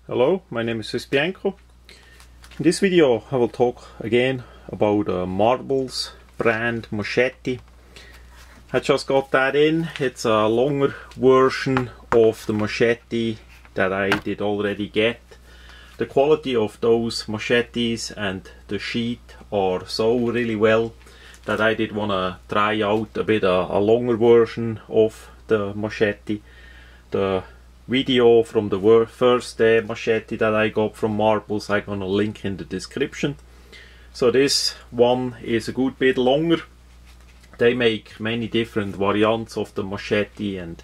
Hello, my name is Swissbianco. In this video I will talk again about Marbles brand machete. I just got that in. It's a longer version of the machete that I did already get. The quality of those machetes and the sheath are so really well that I did want to try out a bit a longer version of the machete. The video from the first machete that I got from Marbles I'm gonna link in the description. So this one is a good bit longer. They make many different variants of the machete and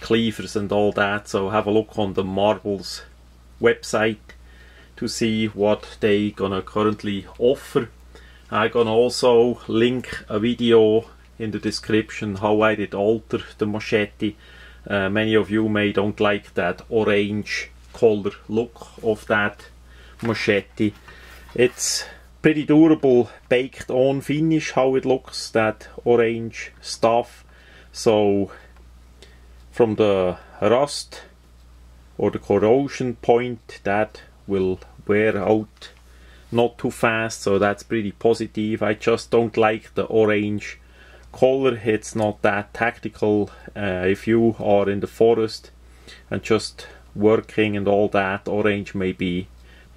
cleavers and all that, so have a look on the Marbles website to see what they gonna currently offer. I'm gonna also link a video in the description how I did alter the machete. Many of you may don't like that orange color look of that machete. It's pretty durable baked on finish how it looks, that orange stuff. So from the rust or the corrosion point, that will wear out not too fast, so that's pretty positive. I just don't like the orange color. It's not that tactical. If you are in the forest and just working and all that, orange may be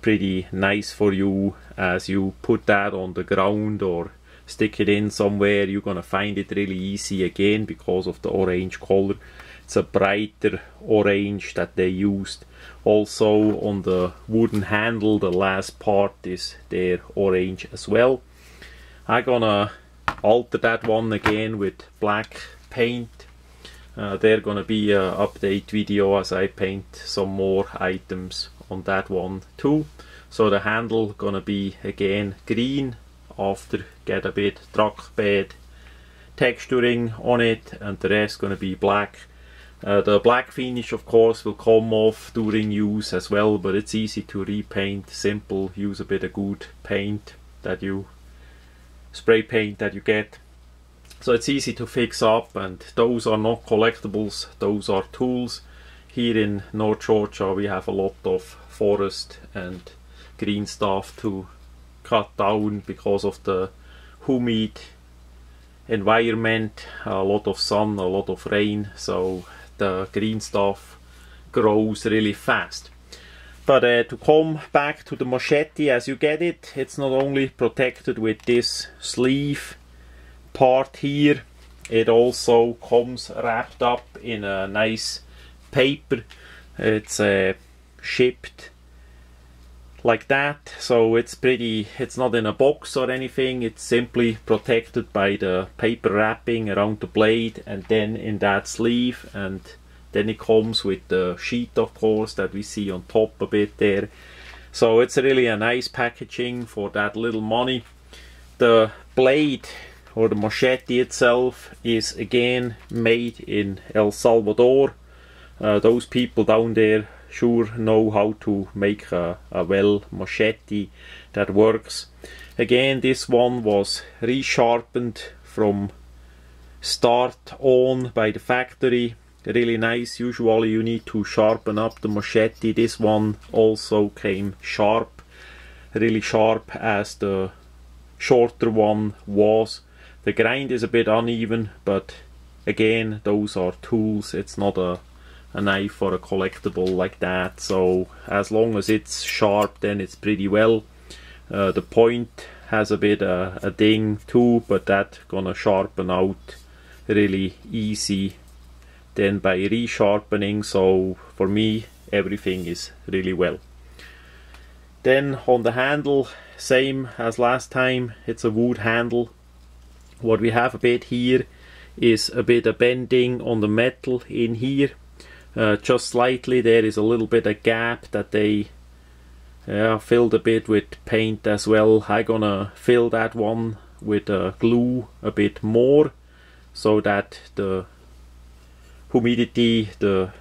pretty nice for you. As you put that on the ground or stick it in somewhere, you're gonna find it really easy again because of the orange color. It's a brighter orange that they used. Also on the wooden handle, the last part is there orange as well. I'm gonna alter that one again with black paint. There gonna be a update video as I paint some more items on that one too. So the handle gonna be again green after get a bit truck bed texturing on it, and the rest gonna be black. The black finish of course will come off during use as well, but it's easy to repaint, simple. Use a bit of good paint that you spray paint that you get, so it's easy to fix up. And those are not collectibles, those are tools. Here in North Georgia we have a lot of forest and green stuff to cut down because of the humid environment, a lot of sun, a lot of rain, so the green stuff grows really fast. But to come back to the machete as you get it, it's not only protected with this sleeve part here, it also comes wrapped up in a nice paper. It's shipped like that, so it's pretty, it's not in a box or anything, it's simply protected by the paper wrapping around the blade and then in that sleeve. And then it comes with the sheath of course that we see on top a bit there. So it's really a nice packaging for that little money. The blade or the machete itself is again made in El Salvador. Those people down there sure know how to make a well machete that works. Again, this one was resharpened from start on by the factory. Really nice. Usually you need to sharpen up the machete. This one also came sharp, really sharp as the shorter one was. The grind is a bit uneven, but again those are tools. It's not a knife or a collectible like that, so as long as it's sharp then it's pretty well. The point has a bit a ding too, but that gonna sharpen out really easy then by resharpening, so for me everything is really well. Then on the handle, same as last time, it's a wood handle. What we have a bit here is a bit of bending on the metal in here, just slightly. There is a little bit of gap that they filled a bit with paint as well. I'm gonna fill that one with glue a bit more so that the humidity, the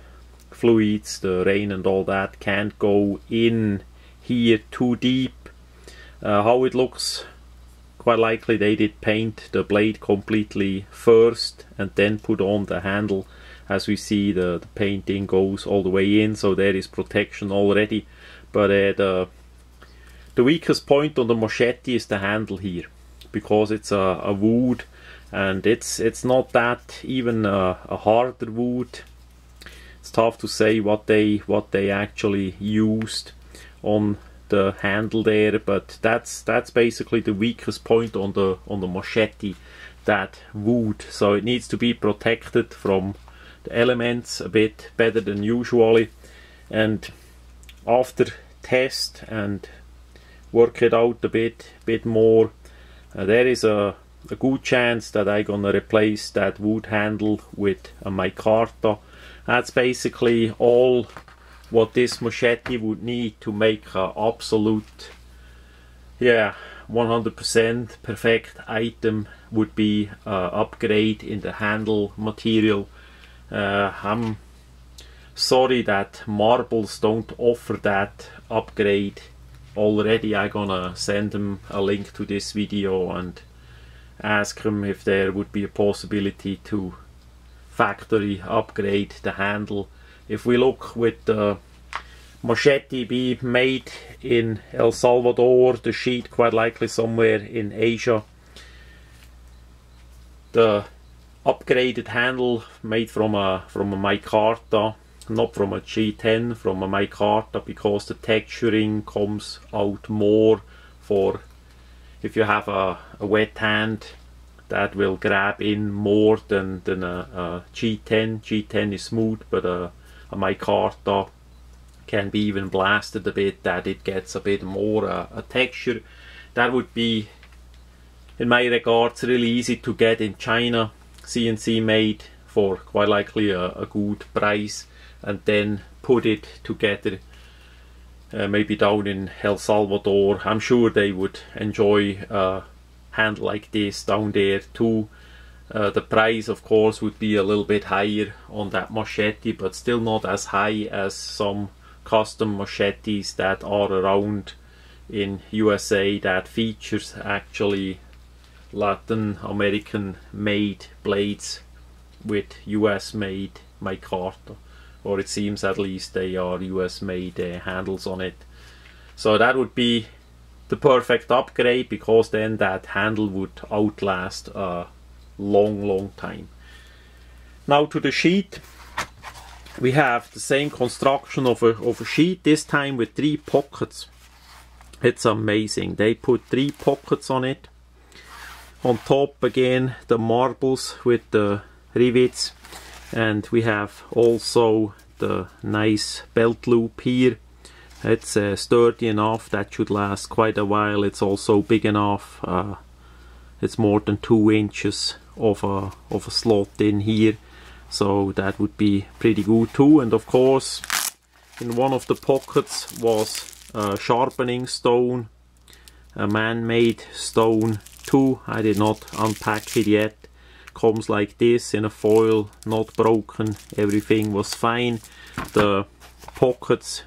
fluids, the rain and all that can't go in here too deep. How it looks, quite likely they did paint the blade completely first and then put on the handle. As we see, the painting goes all the way in, so there is protection already. But the weakest point on the machete is the handle here, because it's a wood, and it's not that even a harder wood. It's tough to say what they actually used on the handle there, but that's basically the weakest point on the machete, that wood. So it needs to be protected from the elements a bit better than usually. And after test and work it out a bit more, there is a good chance that I'm gonna replace that wood handle with a micarta. That's basically all what this machete would need to make an absolute, 100% perfect item. Would be upgrade in the handle material. I'm sorry that marbles don't offer that upgrade already. I'm gonna send them a link to this video and ask them if there would be a possibility to factory upgrade the handle. If we look with the machete be made in El Salvador, the sheath quite likely somewhere in Asia, the upgraded handle made from a micarta, not from a G10, from a micarta, because the texturing comes out more for if you have a wet hand. That will grab in more than a G10. G10 is smooth, but a micarta can be even blasted a bit, that it gets a bit more a texture. That would be, in my regards, really easy to get in China, CNC made for quite likely a good price, and then put it together maybe down in El Salvador. I'm sure they would enjoy hand like this down there too. The price of course would be a little bit higher on that machete, but still not as high as some custom machetes that are around in USA that features actually Latin American made blades with US made micarta, or it seems at least they are US made handles on it. So that would be the perfect upgrade, because then that handle would outlast a long time. Now to the sheath. We have the same construction of a sheath, this time with 3 pockets. It's amazing. They put 3 pockets on it. On top again the marbles with the rivets, and we have also the nice belt loop here. It's sturdy enough, that should last quite a while. It's also big enough. It's more than 2 inches of a slot in here, so that would be pretty good too. And of course, in one of the pockets was a sharpening stone, a man-made stone too. I did not unpack it yet. Comes like this in a foil, not broken. Everything was fine. The pockets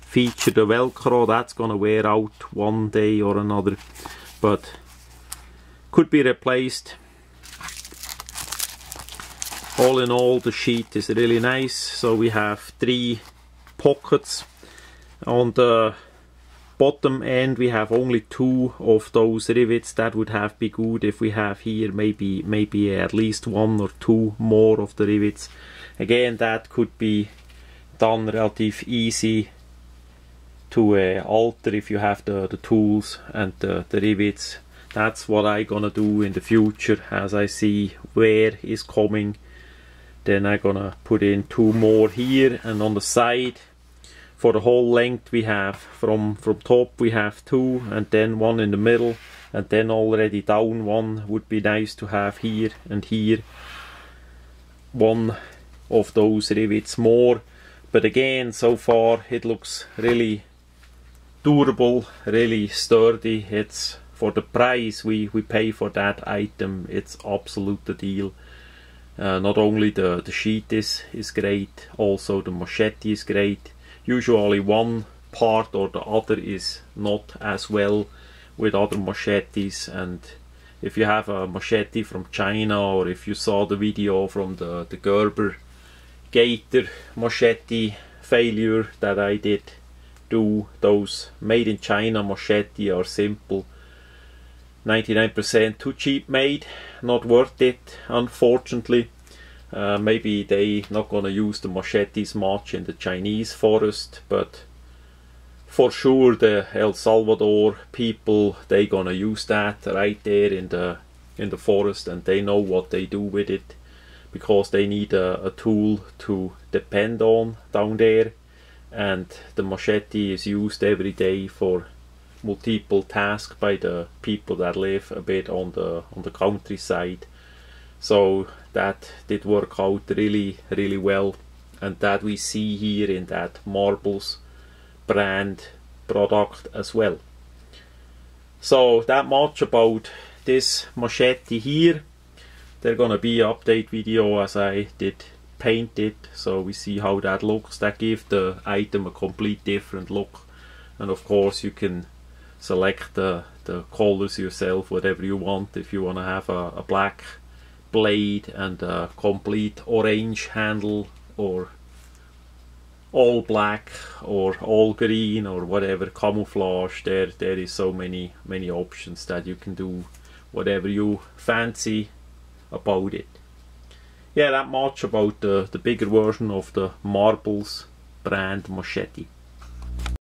feature the velcro. That's gonna wear out one day or another, but could be replaced. All in all, the sheath is really nice. So we have 3 pockets. On the bottom end we have only 2 of those rivets. That would have be good if we have here maybe at least 1 or 2 more of the rivets. Again, that could be done relatively easy to alter if you have the tools and the rivets. That's what I'm gonna do in the future as I see wear is coming. Then I'm gonna put in 2 more here, and on the side for the whole length we have from top we have 2, and then 1 in the middle, and then already down 1 would be nice to have here, and here 1 of those rivets more. But again, so far it looks really durable, really sturdy. It's for the price we pay for that item, it's absolute the deal. Not only the sheath is great, also the machete is great. Usually one part or the other is not as well with other machetes, and if you have a machete from China, or if you saw the video from the Gerber Gator machete failure that I did do. Those made in China machete are simple, 99% too cheap made, not worth it, unfortunately. Maybe they not gonna use the machetes much in the Chinese forest, but for sure the El Salvador people, they gonna use that right there in the forest, and they know what they do with it, because they need a tool to depend on down there, and the machete is used every day for multiple tasks by the people that live a bit on the countryside. So that did work out really well, and that we see here in that Marbles brand product as well. So that much about this machete here. There's gonna be an update video as I did paint it, so we see how that looks. That gives the item a complete different look, and of course you can select the colors yourself, whatever you want. If you want to have a black blade and a complete orange handle, or all black, or all green, or whatever, camouflage, there is so many options that you can do whatever you fancy about it. Yeah, that much about the bigger version of the Marbles brand machete.